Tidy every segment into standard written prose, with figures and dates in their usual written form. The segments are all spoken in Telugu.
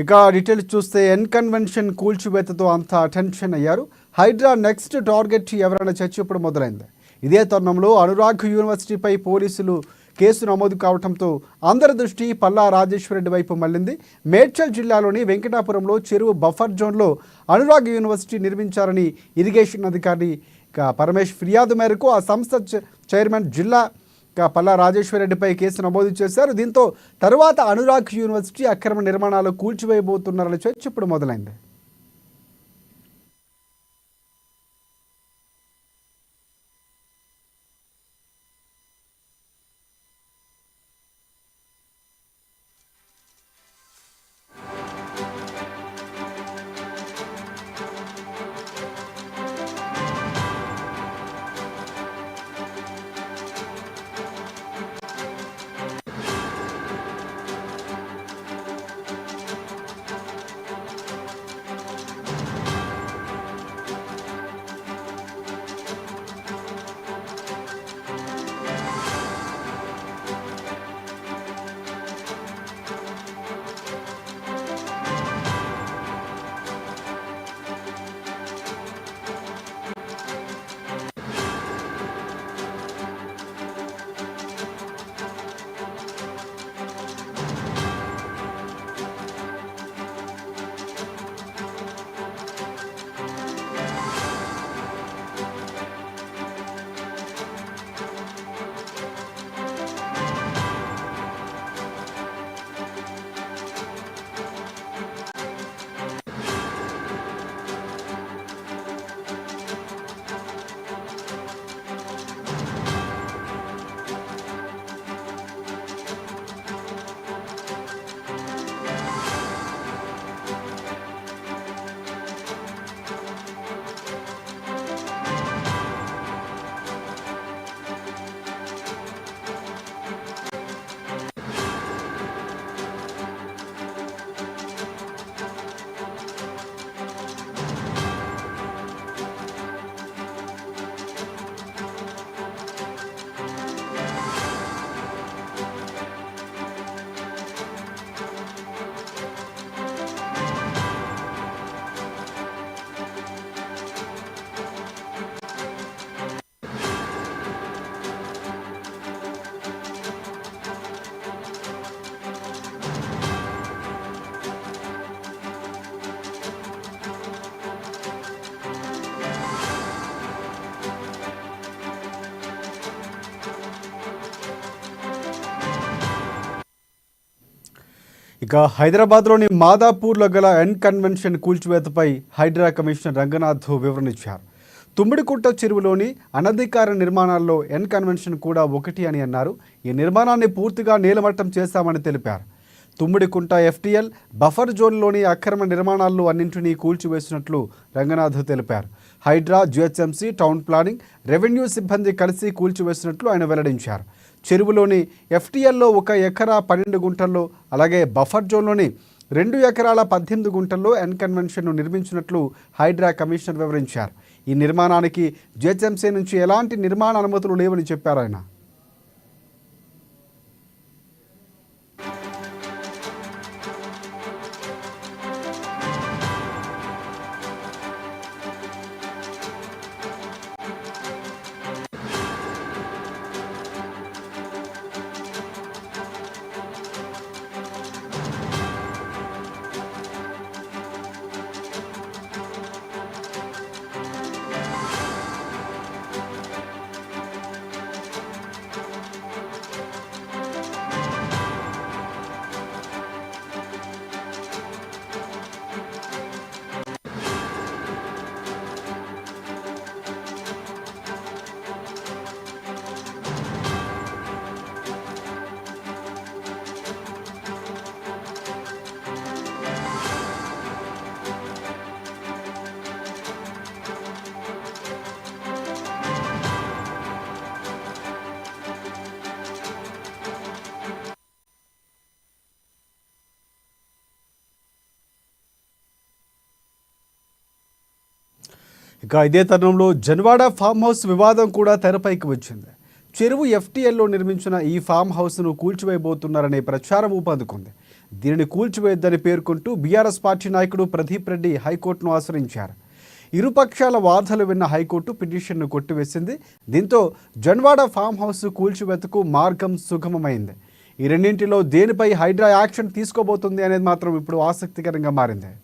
ఇక డీటెయిల్స్ చూస్తే కన్వెన్షన్ కూల్చివేతతో అంతా అటెన్షన్ అయ్యారు. హైడ్రా నెక్స్ట్ టార్గెట్ ఎవరైనా చర్చ ఇప్పుడు మొదలైంది. ఇదే తరుణంలో అనురాగ్ యూనివర్సిటీపై పోలీసులు కేసు నమోదు కావడంతో అందరి దృష్టి పల్లా రాజేశ్వరరెడ్డి వైపు మళ్లింది. మేడ్చల్ జిల్లాలోని వెంకటాపురంలో చెరువు బఫర్ జోన్లో అనురాగ్ యూనివర్సిటీ నిర్మించారని ఇరిగేషన్ అధికారి పరమేష్ ఫిర్యాదు మేరకు ఆ సంస్థ చైర్మన్ జిల్లా పల్లా రాజేశ్వరరెడ్డిపై కేసు నమోదు చేశారు. దీంతో తరువాత అనురాగ్ యూనివర్సిటీ అక్రమ నిర్మాణాలు కూల్చివేయబోతున్నారని చర్చ ఇప్పుడు మొదలైంది. ఇక హైదరాబాద్లోని మాదాపూర్లో గల కన్వెన్షన్ కూల్చివేతపై హైడ్రా కమిషనర్ రంగనాథ్ వివరణ ఇచ్చారు. తుమ్మిడికుంట చెరువులోని అనధికార నిర్మాణాల్లో కన్వెన్షన్ కూడా ఒకటి అని అన్నారు. ఈ నిర్మాణాన్ని పూర్తిగా నేలమట్టం చేశామని తెలిపారు. తుమ్మిడికుంట ఎఫ్టీఎల్ బఫర్ జోన్లోని అక్రమ నిర్మాణాల్లో అన్నింటినీ కూల్చివేసినట్లు రంగనాథ్ తెలిపారు. Hydraa, GHMC, town planning, revenue సిబ్బంది కలిసి కూల్చివేసినట్లు ఆయన వెల్లడించారు. చెరువులోని ఎఫ్టీఎల్లో 1 ఎకరా 12 గుంటల్లో, అలాగే బఫర్ జోన్లోని 2 ఎకరాల 18 గుంటల్లో కన్వెన్షన్ను నిర్మించినట్లు హైడ్రా కమిషనర్ వివరించారు. ఈ నిర్మాణానికి జిహెచ్ఎంసీ నుంచి ఎలాంటి నిర్మాణ అనుమతులు లేవని చెప్పారు ఆయన. ఇక ఇదే తరుణంలో జన్వాడ ఫామ్ హౌస్ వివాదం కూడా తెరపైకి వచ్చింది. చెరువు ఎఫ్టీఎల్లో నిర్మించిన ఈ ఫామ్ హౌస్ను కూల్చివేయబోతున్నారనే ప్రచారం ఊపందుకుంది. దీనిని కూల్చివేయొద్దని పేర్కొంటూ బీఆర్ఎస్ పార్టీ నాయకుడు ప్రదీప్ రెడ్డి హైకోర్టును ఆశ్రయించారు. ఇరుపక్షాల వాదనలు విన్న హైకోర్టు పిటిషన్ను కొట్టివేసింది. దీంతో జన్వాడ ఫామ్ హౌస్ కూల్చివేతకు మార్గం సుగమమైంది. ఈ రెండింటిలో దేనిపై హైడ్రా యాక్షన్ తీసుకోబోతుంది అనేది మాత్రం ఇప్పుడు ఆసక్తికరంగా మారింది.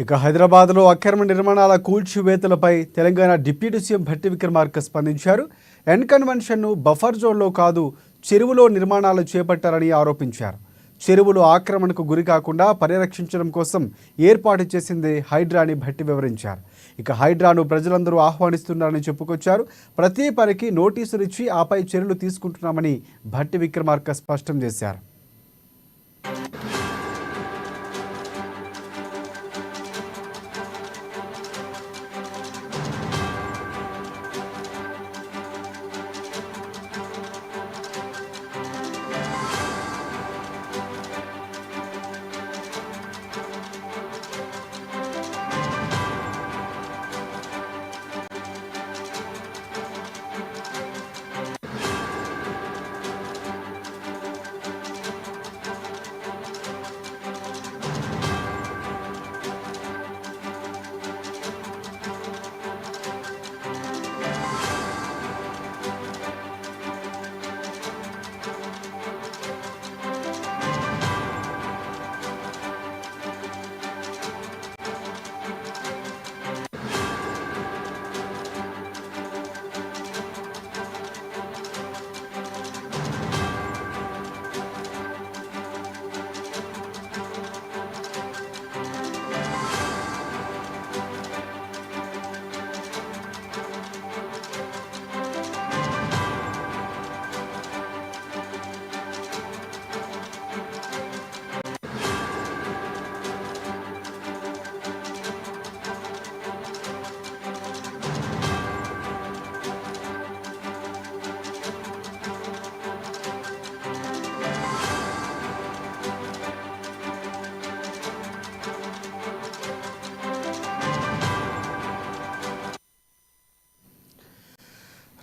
ఇక హైదరాబాద్లో అక్రమ నిర్మాణాల కూల్చివేతలపై తెలంగాణ డిప్యూటీ సీఎం భట్టి విక్రమార్క స్పందించారు. ఎన్ కన్వెన్షన్ను బఫర్ జోన్లో కాదు, చెరువులో నిర్మాణాలు చేపట్టారని ఆరోపించారు. చెరువులు ఆక్రమణకు గురి కాకుండా పరిరక్షించడం కోసం ఏర్పాటు చేసింది హైడ్రా అని భట్టి వివరించారు. ఇక హైడ్రాను ప్రజలందరూ ఆహ్వానిస్తున్నారని చెప్పుకొచ్చారు. ప్రతి పనికి నోటీసులు ఇచ్చి ఆపై చర్యలు తీసుకుంటున్నామని భట్టి విక్రమార్క స్పష్టం చేశారు.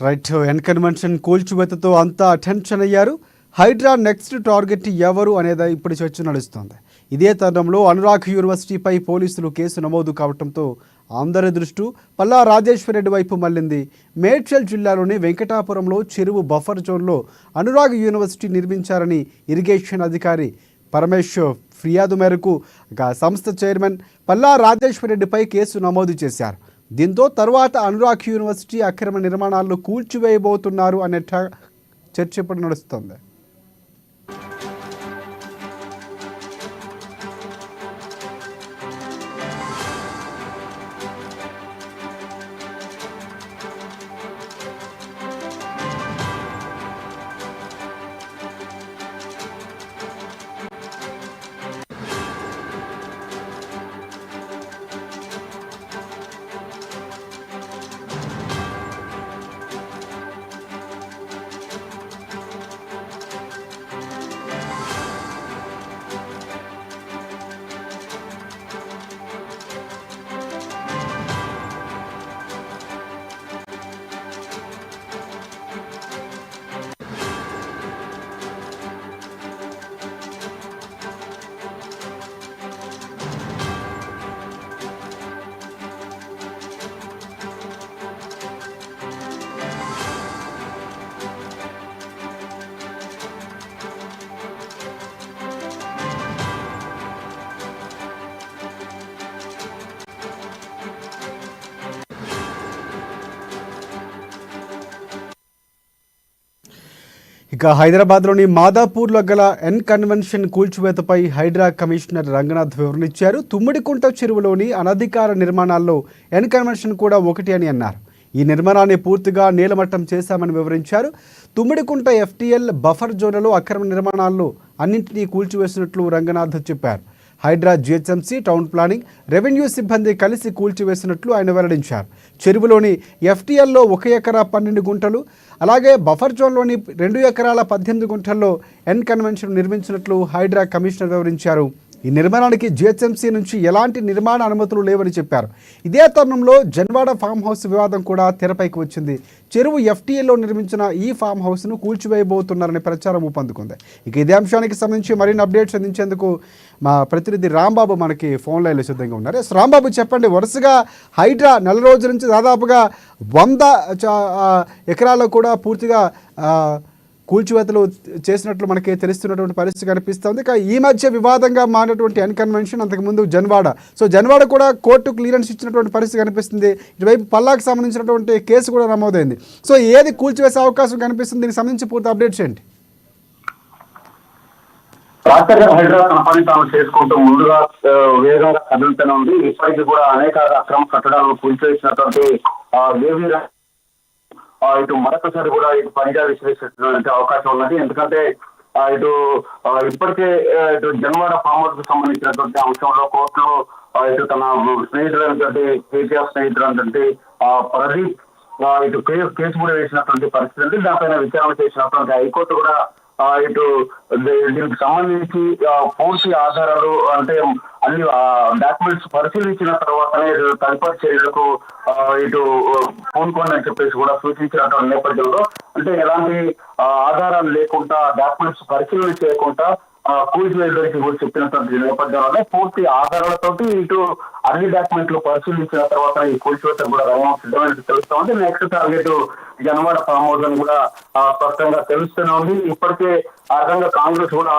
రైట్, ఎన్ కన్వెన్షన్ కూల్చివేతతో అంతా అటెన్షన్ అయ్యారు. హైడ్రా నెక్స్ట్ టార్గెట్ ఎవరు అనేది ఇప్పుడు చర్చ నడుస్తోంది. ఇదే తరుణంలో అనురాగ్ యూనివర్సిటీపై పోలీసులు కేసు నమోదు కావడంతో అందరి దృష్టి పల్లా రాజేశ్వర్ రెడ్డి వైపు మళ్లింది. మేడ్చల్ జిల్లాలోని వెంకటాపురంలో చెరువు బఫర్ జోన్లో అనురాగ్ యూనివర్సిటీ నిర్మించారని ఇరిగేషన్ అధికారి పరమేశ్వర్ ఫిర్యాదు మేరకు సంస్థ చైర్మన్ పల్లా రాజేశ్వర్ రెడ్డిపై కేసు నమోదు చేశారు. దీంతో తర్వాత అనురాగ్ యూనివర్సిటీ అక్రమ నిర్మాణాలను కూల్చివేయబోతున్నారు అనే చర్చ ఇప్పుడు నడుస్తుంది. ఇక హైదరాబాద్లోని మాదాపూర్లో గల ఎన్ కన్వెన్షన్ కూల్చివేతపై హైడ్రా కమిషనర్ రంగనాథ్ వివరణిచ్చారు. తుమ్మిడికుంట చెరువులోని అనధికార నిర్మాణాల్లో ఎన్ కన్వెన్షన్ కూడా ఒకటి అని అన్నారు. ఈ నిర్మాణాన్ని పూర్తిగా నీలమట్టం చేశామని వివరించారు. తుమ్మిడికుంట ఎఫ్టీఎల్ బఫర్ జోన్లలో అక్రమ నిర్మాణాల్లో అన్నింటినీ కూల్చివేసినట్లు రంగనాథ్ చెప్పారు. Hydraa, GHMC, town planning, revenue సిబ్బంది కలిసి కూల్చివేసినట్లు ఆయన వెల్లడించారు. చెరువులోని ఎఫ్టీఎల్లో 1 ఎకరా 12 గుంటలు, అలాగే బఫర్ జోన్లోని 2 ఎకరాల 18 గుంటల్లో ఎన్ కన్వెన్షన్ నిర్మించినట్లు హైడ్రా కమిషనర్ వివరించారు. ఈ నిర్మాణానికి జిహెచ్ఎంసీ నుంచి ఎలాంటి నిర్మాణ అనుమతులు లేవని చెప్పారు. ఇదే తరుణంలో జన్వాడ ఫామ్ హౌస్ వివాదం కూడా తెరపైకి వచ్చింది. చెరువు ఎఫ్టీఏలో నిర్మించిన ఈ ఫామ్ హౌస్ను కూల్చివేయబోతున్నారనే ప్రచారం ఊపందుకుంది. ఇక ఇదే అంశానికి సంబంధించి మరిన్ని అప్డేట్స్ అందించేందుకు మా ప్రతినిధి రాంబాబు మనకి ఫోన్ లైన్లో సిద్ధంగా ఉన్నారు. రాంబాబు, చెప్పండి, వరుసగా హైడ్రా నెల రోజుల నుంచి దాదాపుగా 100 ఎకరాల్లో కూడా పూర్తిగా కూల్చివేతలు చేసినట్లు మనకి తెలుస్తున్నటువంటి పరిస్థితి కనిపిస్తుంది. ఈ మధ్య వివాదంగా మారినటువంటి ఎన్ కన్వెన్షన్, అంతకుముందు జన్వాడ. సో జన్వాడ కూడా కోర్టు క్లియరెన్స్ ఇచ్చినటువంటి పరిస్థితి కనిపిస్తుంది. ఇటువైపు పల్లాకు సంబంధించినటువంటి కేసు కూడా నమోదైంది. సో ఏది కూల్చివేసే అవకాశం కనిపిస్తుంది? దీనికి సంబంధించి పూర్తి అప్డేట్స్ ఏంటి? రాష్ట్ర హైడ్రా తన పని తాను చేసుకుంటూ ముందుగా వేగంగా కదులుతూనే ఉంది. ఇప్పటికీ కూడా అనేక అక్రమ కట్టడాలను కూల్చివేసినటువంటి ఇటు మరొకసారి కూడా ఇటు పనిగా విశ్లేషించడానికి అవకాశం ఉన్నది. ఎందుకంటే ఇటు ఇప్పటికే ఇటు జన్వాడ ఫామ్ హౌస్ కు సంబంధించినటువంటి అంశంలో కోర్టులో ఇటు తన స్నేహితులైనటువంటి కేటీఆర్ స్నేహితులైనటువంటి ప్రదీప్ ఇటు కేసు కూడా వేసినటువంటి పరిస్థితి ఉంది. దానిపైన విచారణ చేసినటువంటి హైకోర్టు కూడా ఇటు దీనికి సంబంధించి పూర్తి ఆధారాలు, అంటే అన్ని డాక్యుమెంట్స్ పరిశీలించిన తర్వాతనే తదుపరి చర్యలకు ఇటు పూనుకోండి అని చెప్పేసి కూడా సూచించినటువంటి నేపథ్యంలో, అంటే ఎలాంటి ఆధారాలు లేకుండా, డాక్యుమెంట్స్ పరిశీలన చేయకుండా కూల్చివేయడానికి కూడా చెప్పినటువంటి నేపథ్యంలోనే పూర్తి ఆధారాలతోటి ఇటు అన్ని డాక్యుమెంట్లు పరిశీలించిన తర్వాత ఈ కూల్చివేత కూడా రంగం సిద్ధమైనట్టు తెలుస్తా ఉంది. Next target Janwada farm house అని కూడా స్పష్టంగా తెలుస్తూనే ఉంది. ఇప్పటికే ఆ రకంగా కాంగ్రెస్ కూడా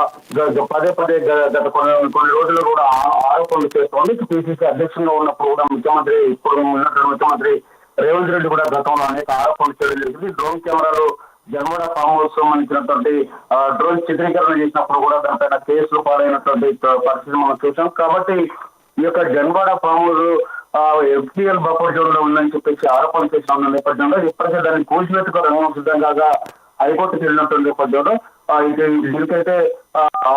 పదే పదే గత కొన్ని రోజులు కూడా ఆరోపణలు చేస్తోంది. పిసిసి అధ్యక్షులుగా ఉన్నప్పుడు కూడా ఇప్పుడు ఉన్నటువంటి ముఖ్యమంత్రి రేవంత్ రెడ్డి కూడా గతంలో అనేక ఆరోపణలు చేయడం జరిగింది. డ్రోన్ కెమెరాలు జన్వాడ ఫామ్ హౌస్ సంబంధించినటువంటి డ్రోన్ చిత్రీకరణ చేసినప్పుడు కూడా దానిపైన కేసులు పాలైనటువంటి పరిస్థితి మనం చూసాం. కాబట్టి ఈ యొక్క Janwada farm house FTL buffer zone లో ఉందని చెప్పేసి ఆరోపణలు చేసిన నేపథ్యంలో ఇప్పటికే దాన్ని కూల్చివేతకు రంగం సిద్ధంగా హైకోర్టుకు వెళ్ళినటువంటి నేపథ్యంలో దీనికైతే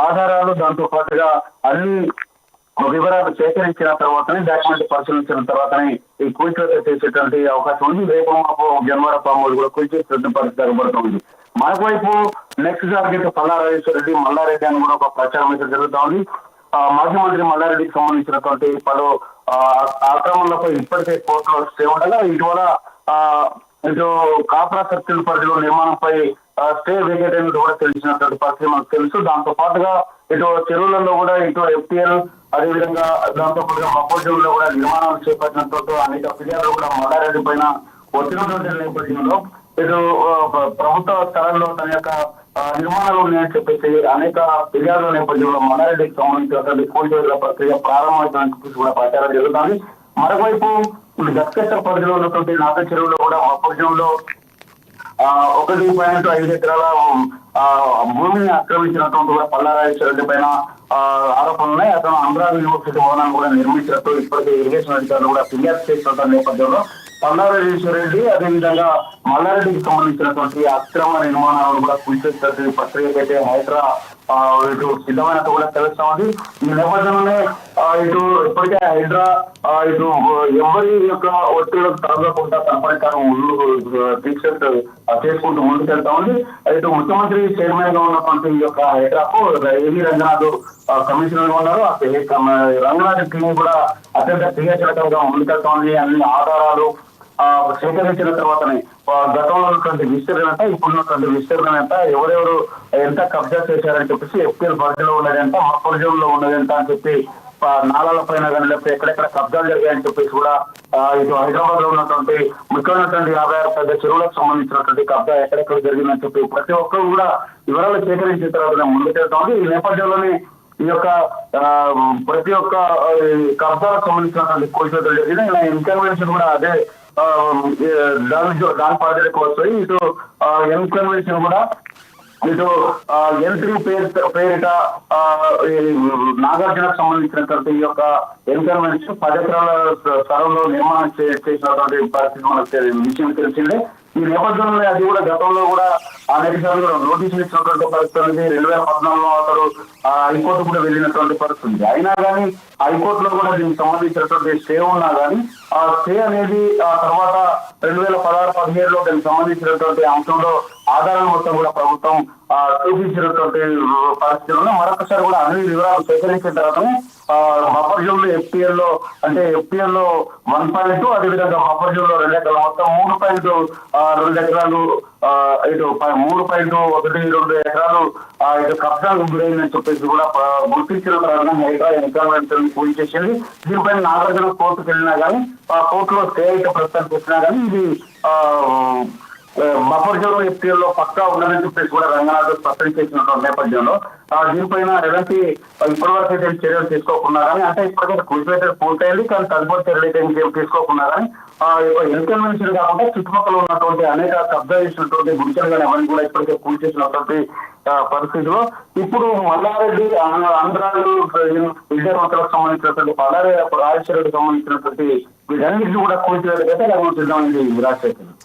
ఆధారాలు, దాంతో పాటుగా అన్ని వివరాలు సేకరించిన తర్వాతనే, డాక్యుమెంట్ పరిశీలించిన తర్వాతనే ఈ కూల్చివేత చేసేటువంటి అవకాశం ఉంది. రేపు మాకు జన్వాడ ఫామ్ హౌస్ కూడా కూల్చేటువంటి పరిస్థితి కనబడుతుంది. మరొకవైపు నెక్స్ట్ టార్గెట్ పల్లారెడ్డి మల్లారెడ్డి అని కూడా ఒక ప్రచారం అయితే జరుగుతా ఉంది. మాజీ మంత్రి మల్లారెడ్డికి సంబంధించినటువంటి పలు ఆక్రమణలపై ఇప్పటికే కోర్టులో స్టే ఉండగా, ఇటీవల ఇటు కాప్రా సర్కిల్ పరిధిలో నిర్మాణంపై స్టే వేకేట్ అనేది కూడా తెలిసినటువంటి పరిస్థితి మనకు తెలుసు. దాంతో పాటుగా ఇటు చెరువులలో కూడా ఇటు ఎఫ్టీఎల్, అదేవిధంగా దాంతో పాటుగా బఫర్ కూడా నిర్మాణాలు చేపట్టినట్టు అనేక ఫిర్యాదులు కూడా మల్లారెడ్డి పైన వచ్చినటువంటి నేపథ్యంలో ఇటు ప్రభుత్వ స్థలంలో తన యొక్క నిర్మాణాలు ఉన్నాయని చెప్పేసి అనేక ఫిర్యాదుల నేపథ్యంలో మల్లారెడ్డికి సంబంధించినటువంటి కూల్చివేతల ప్రక్రియ ప్రారంభమవుతుందని చెప్పేసి కూడా ప్రచారం జరుగుతుంది. మరోవైపు గట్కేశ్వర పరిధిలో ఉన్నటువంటి నాగ చెరువులో కూడా బఫర్ జోన్లో 1.5 ఎకరాల భూమిని ఆక్రమించినటువంటి కూడా పల్లారాజేశ్వర రెడ్డి పైన ఆరోపణలు ఉన్నాయి. అతను అమరావతి యూనివర్సిటీ భవనాన్ని కూడా నిర్మించినట్టు ఇప్పటికే ఇరిగేషన్ అధికారులు కూడా ఫిర్యాదు చేసినటువంటి నేపథ్యంలో పల్లారాజేశ్వర రెడ్డి, అదేవిధంగా మల్లారెడ్డికి సంబంధించినటువంటి అక్రమ నిర్మాణాలను కూడా కూల్చేటువంటి ప్రక్రియకైతే హైడ్రా ఇటు సిద్ధమైనట్టు కూడా తెలుస్తా ఉంది. ఈ నేపథ్యంలోనే ఇటు ఇప్పటికే హైడ్రా ఇటు ఎవరి యొక్క ఒత్తిళ్లకు తరగకుండా తన పని తాను దీక్ష చేసుకుంటూ ముందుకెళ్తా ఉంది. ఇటు ముఖ్యమంత్రి చైర్మన్ గా ఉన్నటువంటి ఈ యొక్క హైడ్రాకు ఏవి రంగనాథ్ కమిషనర్ గా ఉన్నారు. రంగనాథ్ టీం కూడా అత్యంత క్రియాశీలకంగా ముందుకెళ్తా ఉంది. అన్ని ఆధారాలు సేకరించిన తర్వాతనే గతంలో ఉన్నటువంటి విస్తరణ ఎంత, ఇప్పుడున్నటువంటి విస్తరణ ఎంత, ఎవరెవరు ఎంత కబ్జా చేశారని చెప్పేసి ఎఫ్టీఎల్ పరిధిలో ఉన్నదంట, మఫర్ జోన్ లో ఉన్నదంట అని చెప్పి నాలాల పైన కానీ లేకపోతే ఎక్కడెక్కడ కబ్జాలు జరిగాయని చెప్పేసి కూడా ఇటు హైదరాబాద్ లో ఉన్నటువంటి ముఖ్యమైనటువంటి 56 పెద్ద చెరువులకు సంబంధించినటువంటి కబ్జా ఎక్కడెక్కడ జరిగిందని చెప్పి ప్రతి ఒక్కరు కూడా వివరాలు సేకరించిన తర్వాత ముందుకెళ్తా ఉంది. ఈ నేపథ్యంలోనే ఈ యొక్క ప్రతి ఒక్క కబ్జాలకు సంబంధించినటువంటి కూల్చివేతలు జరిగిన ఇన్కన్వెన్షన్ కూడా అదే దాని పరిధిలోకి వస్తాయి. ఇటు ఎన్ కన్వెన్షన్ కూడా ఇటు ఎంట్రీ పేరిట ఈ నాగార్జునకు సంబంధించినటువంటి ఈ యొక్క ఎన్కన్వెన్షన్ 10 ఎకరాల స్థలంలో నిర్మాణం చేసినటువంటి పరిస్థితి మనకు విషయం తెలిసిందే. ఈ నేపథ్యంలో అది కూడా గతంలో కూడా అనేక సార్లు కూడా నోటీసులు ఇచ్చినటువంటి పరిస్థితి ఉంది. 2014లో అతడు హైకోర్టు కూడా వెళ్ళినటువంటి పరిస్థితి. అయినా కానీ హైకోర్టులో కూడా దీనికి సంబంధించినటువంటి స్టే ఉన్నా కానీ ఆ స్టే అనేది ఆ తర్వాత 2016-17లో దానికి సంబంధించినటువంటి అంశంలో ఆధారాలు మొత్తం కూడా ప్రభుత్వం చూపించినటువంటి పరిస్థితుల్లో మరొకసారి కూడా అన్ని వివరాలు సేకరించిన తర్వాతనే బఫర్ జోన్ లో FPL లో 1.2 అదేవిధంగా బఫర్ జోన్ లో 2 ఎకరాలు మొత్తం 3.2 ఎకరాలు ఇటు 3.12 ఎకరాలు ఇటు కబ్జాకు గురైందని చెప్పేసి కూడా గుర్తించిన తర్వాత హైడ్రా ఎన్కౌంటర్ పూర్తి చేసింది. దీనిపైన నాగార్జున కోర్టుకు వెళ్ళినా కానీ ఆ కోర్టులో స్టే అయితే ప్రస్తుతానికి వచ్చినా కానీ ఇది బఫర్ జోన్ FPL లో పక్కా ఉందని చెప్పేసి కూడా రంగనాథ్ స్పష్టం చేసినటువంటి నేపథ్యంలో దీనిపైన ఎలాంటి ఇప్పటివరకు అయితే చర్యలు తీసుకోకుండా కానీ అంటే ఇప్పటికైతే కూల్చివేత పూర్తయింది కానీ తదుపరి చర్యలు అయితే తీసుకోకుండా కానీ ఎన్కన్వెన్షన్ కాకుండా చుట్టుపక్కల ఉన్నటువంటి అనేక కబ్జా చేసినటువంటి గుంటలు కానీ అవన్నీ కూడా ఇప్పటికే కూల్చేసినటువంటి పరిస్థితిలో ఇప్పుడు మల్లారెడ్డి ఆంధ్రాలు విద్యావంతులకు సంబంధించినటువంటి పల్లారెడ్డి రాజశేఖరకు సంబంధించినటువంటి వీటన్నిటిని కూడా కూల్చివేతకైతే సిద్ధమైంది రాజశేఖర్.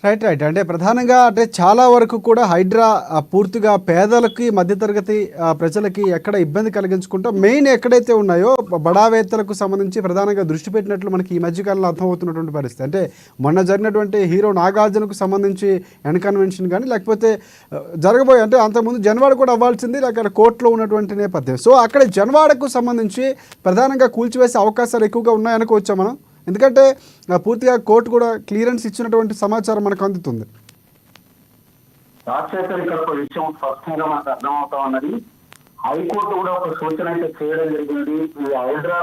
రైట్ అంటే ప్రధానంగా అంటే చాలా వరకు కూడా హైడ్రా పూర్తిగా పేదలకి మధ్యతరగతి ప్రజలకి ఎక్కడ ఇబ్బంది కలిగించుకుంటూ మెయిన్ ఎక్కడైతే ఉన్నాయో బడావేత్తలకు సంబంధించి ప్రధానంగా దృష్టి పెట్టినట్లు మనకి ఈ మధ్యకాలంలో అర్థమవుతున్నటువంటి పరిస్థితి. అంటే మొన్న జరిగినటువంటి హీరో నాగార్జునకు సంబంధించి ఎన్కన్వెన్షన్ కానీ లేకపోతే జరగబోయే అంటే అంతకుముందు జన్వాడ కూడా అవ్వాల్సింది అక్కడ కోర్టులో ఉన్నటువంటి నేపథ్యం. సో అక్కడ జన్వాడకు సంబంధించి ప్రధానంగా కూల్చివేసే అవకాశాలు ఎక్కువగా ఉన్నాయనుకోవచ్చా మనం? ఎందుకంటే పూర్తిగా కోర్టు కూడా క్లియరెన్స్ ఇచ్చినటువంటి సమాచారం మనకు అందుతుంది. రాజశేఖర్ ఇక్కడ ఒక విషయం స్పష్టంగా మనకు అర్థమవుతా ఉన్నది. హైకోర్టు కూడా ఒక సూచన అయితే చేయడం జరిగింది. ఈ హైడ్రా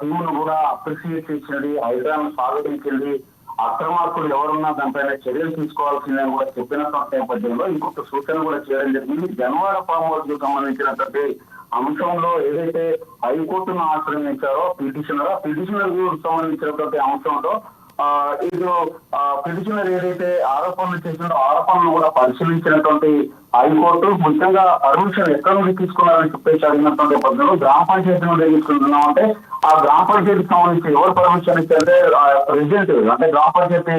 టీమ్ ను కూడా అప్రిషియేట్ చేసింది, హైడ్రాను స్వాగతించింది. అక్రమార్కులు ఎవరున్నా దానిపైన చర్యలు తీసుకోవాల్సిందని కూడా చెప్పినటువంటి నేపథ్యంలో ఇంకొక సూచన కూడా చేయడం జరిగింది. జన్వాడ ఫామ్ హౌస్ కు సంబంధించినటువంటి అంశంలో ఏదైతే హైకోర్టును ఆశ్రయించారో పిటిషనర్ సంబంధించినటువంటి అంశంలో ఇది పిటిషనర్ ఏదైతే ఆరోపణలు చేసిందో ఆరోపణలు కూడా పరిశీలించినటువంటి హైకోర్టు ముఖ్యంగా పర్మిషన్ ఎక్కడి నుంచి తీసుకున్నారని చెప్పేసి అడిగినటువంటి పద్ధతిలో గ్రామ పంచాయతీ నుండి తీసుకుంటున్నాం అంటే ఆ గ్రామ పంచాయతీకి సంబంధించి ఎవరు పర్మిషన్ ఇచ్చారంటే ప్రెసిడెంట్ అంటే గ్రామ పంచాయతీ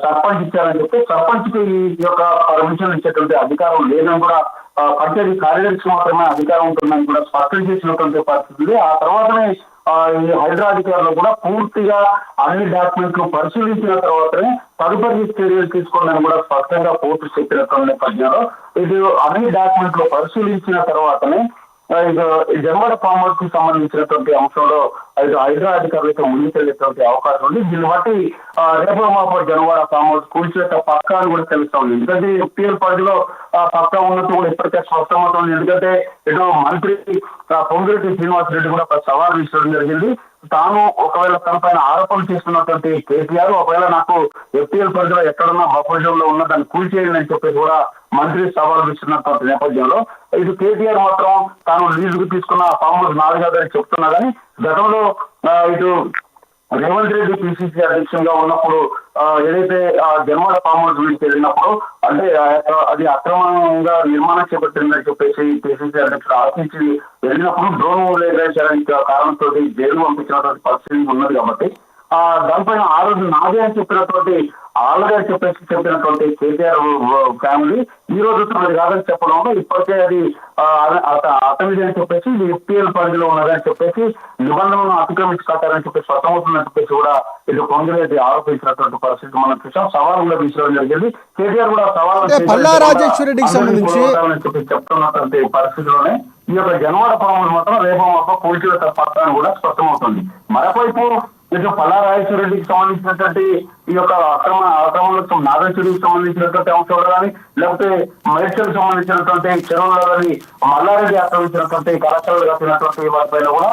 సర్పంచ్ ఇచ్చారని చెప్పి సర్పంచ్ కి ఈ యొక్క పర్మిషన్ ఇచ్చేటువంటి అధికారం లేదని కూడా పంచాయతీ కార్యదర్శి మాత్రమే అధికారం ఉంటుందని కూడా స్పష్టం చేసినటువంటి పరిస్థితి. ఆ తర్వాతనే ఈ హైడ్రా అధికారులు కూడా పూర్తిగా అన్ని డాక్యుమెంట్లు పరిశీలించిన తర్వాతనే తదుపరి చర్యలు తీసుకోవాలని కూడా స్పష్టంగా కోర్టు చెప్పినటువంటి నేపథ్యంలో ఇది అన్ని డాక్యుమెంట్లు పరిశీలించిన తర్వాతనే జన్వాడ ఫామ్ హౌస్ కి సంబంధించినటువంటి అంశంలో హైడ్రా అధికారులతో ముందుకెళ్లేటువంటి అవకాశం ఉంది. దీన్ని బట్టి రేపు మాపో జన్వాడ ఫామ్ హౌస్ కూల్చేట పక్కా అని కూడా తెలుస్తా ఉంది. ఎందుకంటే FPL పరిధిలో పక్కా ఉన్నట్టు కూడా ఇప్పటికే స్పష్టమవుతుంది. ఎందుకంటే ఇటు మంత్రి పొంగిరెడ్డి శ్రీనివాసరెడ్డి కూడా ఒక సవాల్ విసరడం జరిగింది. తాను ఒకవేళ తన పైన ఆరోపణలు చేస్తున్నటువంటి కేటీఆర్ ఒకవేళ నాకు FPL పరిధిలో ఎక్కడున్నా బఫర్ జోన్ లో ఉన్న దాన్ని కూల్చేయండి అని చెప్పేసి కూడా మంత్రి సవాల్ విస్తున్నటువంటి నేపథ్యంలో ఇది కేటీఆర్ మాత్రం తాను లీజుకు తీసుకున్న ఫామ్ హౌస్ నాది కాదని చెప్తున్నా కానీ గతంలో ఇటు రేవంత్ రెడ్డి PCC అధ్యక్షులుగా ఉన్నప్పుడు ఏదైతే జన్వాడ ఫామ్ హౌస్ గురించి వెళ్ళినప్పుడు అంటే అది అక్రమంగా నిర్మాణం చేపట్టిందని చెప్పేసి PCC అధ్యక్షుడు ఆశించి వెళ్ళినప్పుడు డ్రోన్ ఎగరేశారని కారణంతో జైలు పంపించినటువంటి పరిస్థితి ఉన్నది. కాబట్టి దానిపైన ఆ రోజు నాదే అని చెప్పినటువంటి ఆల్రెడీ చెప్పినటువంటి కేటీఆర్ ఫ్యామిలీ ఈ రోజు తనది కాదని చెప్పడంలో ఇప్పటికే అది అతనిది అని చెప్పేసి ఇది FPL పరిధిలో ఉన్నదని చెప్పేసి నిబంధనలను అతిక్రమించి కట్టారని చెప్పేసి స్వతమవుతుందని చెప్పేసి కూడా ఇది పొంగిరెడ్డి ఆరోపించినటువంటి పరిస్థితి మనం చూసాం. సవాల్ కూడా తీసుకోవడం జరిగింది. కేటీఆర్ కూడా చెప్పి చెప్తున్నటువంటి పరిస్థితిలోనే ఈ యొక్క జన్వాడ ఫామ్ మాత్రం రేపు కూల్చివేత పత్రాన్ని కూడా స్పష్టమవుతుంది. మరోవైపు ఇటు పల్లా రాజేశ్వరరెడ్డికి సంబంధించినటువంటి ఈ యొక్క అక్రమంలో నాగేశ్వరికి సంబంధించినటువంటి అంశాలు కానీ లేకపోతే మైత్రికి సంబంధించినటువంటి చెరువులు కానీ మల్లారెడ్డి ఆక్రమించినటువంటి కళాశాలలు కట్టినటువంటి వాటిపైన కూడా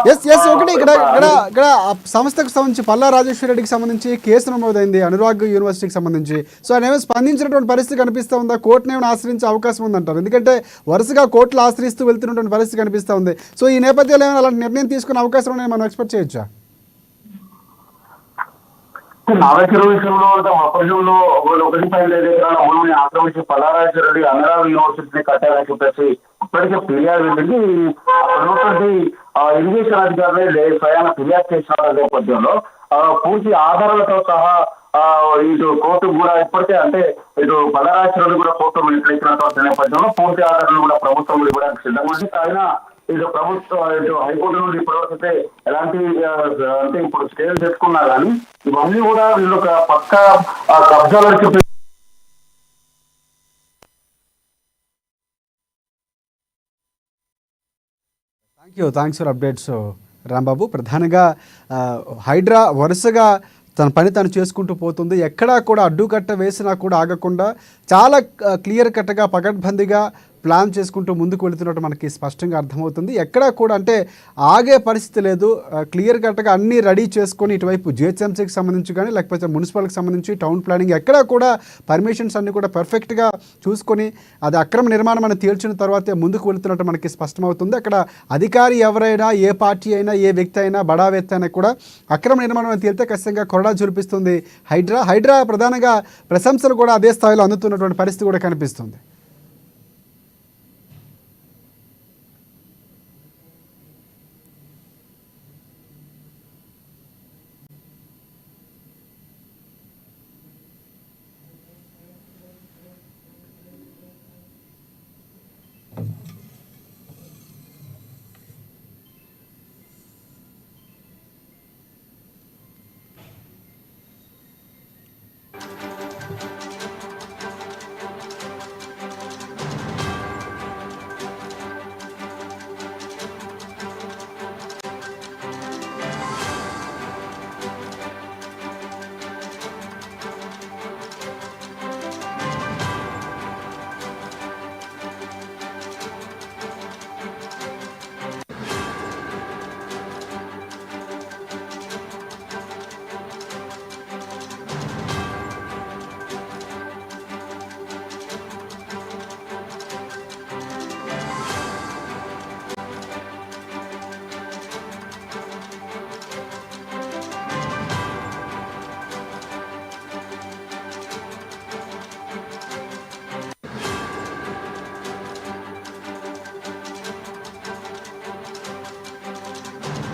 ఒకటి ఇక్కడ సంస్థకు సంబంధించి పల్లా రాజేశ్వరరెడ్డికి సంబంధించి కేసు నమోదైంది అనురాగ్ యూనివర్సిటీకి సంబంధించి. సో ఆయన ఏమైనా స్పందించినటువంటి పరిస్థితి కనిపిస్తూ ఉందా? కోర్టును ఏమైనా ఆశ్రయించే అవకాశం ఉందంటారు? ఎందుకంటే వరుసగా కోర్టులు ఆశ్రయిస్తూ వెళ్తున్నటువంటి పరిస్థితి కనిపిస్తూ ఉంది. సో ఈ నేపథ్యంలో ఏమైనా అలాంటి నిర్ణయం తీసుకునే అవకాశం ఉన్నాయని మనం ఎక్స్పెక్ట్ చేయొచ్చా? నాగేశ్వర విషయంలో అప్పటిలో 1.5 ఎకరాల భూమిని ఆక్రమించి పల్లారాజరెడ్డి అమరావతి యూనివర్సిటీని కట్టాలని చెప్పేసి ఇప్పటికే ఫిర్యాదు వెళ్ళింది. ఉన్నటువంటి ఇరిగేషన్ అధికారులే స్వయాన ఫిర్యాదు చేసిన నేపథ్యంలో పూర్తి ఆధారాలతో సహా ఇటు కోర్టు కూడా ఇప్పటికే అంటే ఇటు పల్లారాజరెడ్డి కూడా కోర్టు వెళ్తున్నటువంటి నేపథ్యంలో పూర్తి ఆధారాలు కూడా ప్రభుత్వం కూడా సిద్ధంగా ఉంది. ఆయన ఇటు ప్రభుత్వం ఇటు హైకోర్టు నుండి ఇప్పటివరకైతే ఎలాంటి అంటే ఇప్పుడు స్టేలు తెచ్చుకున్నా కానీ ఇవన్నీ కూడా వీళ్ళు ఒక పక్క కబ్జాలు చెప్పి థ్యాంక్స్ ఫర్ అప్డేట్స్ రాంబాబు. ప్రధానంగా హైడ్రా వరుసగా తన పని తను చేసుకుంటూ పోతుంది. ఎక్కడా కూడా అడ్డుకట్ట వేసినా కూడా ఆగకుండా చాలా క్లియర్ కట్గా పకడ్బందీగా ప్లాన్ చేసుకుంటూ ముందుకు వెళుతున్నట్టు మనకి స్పష్టంగా అర్థమవుతుంది. ఎక్కడా కూడా అంటే ఆగే పరిస్థితి లేదు. క్లియర్ కట్గా అన్నీ రెడీ చేసుకొని ఇటువైపు జిహెచ్ఎంసీకి సంబంధించి కానీ లేకపోతే మున్సిపల్కి సంబంధించి టౌన్ ప్లానింగ్ ఎక్కడా కూడా పర్మిషన్స్ అన్నీ కూడా పర్ఫెక్ట్గా చూసుకొని అది అక్రమ నిర్మాణం అని తేల్చిన తర్వాతే ముందుకు వెళుతున్నట్టు మనకి స్పష్టమవుతుంది. అక్కడ అధికారి ఎవరైనా ఏ పార్టీ అయినా ఏ వ్యక్తి అయినా బడా వ్యక్తి అయినా కూడా అక్రమ నిర్మాణం అని తేలితే ఖచ్చితంగా కొరడా చూపిస్తుంది హైడ్రా. ప్రధానంగా ప్రశంసలు కూడా అదే స్థాయిలో అందుతున్నటువంటి పరిస్థితి కూడా కనిపిస్తుంది.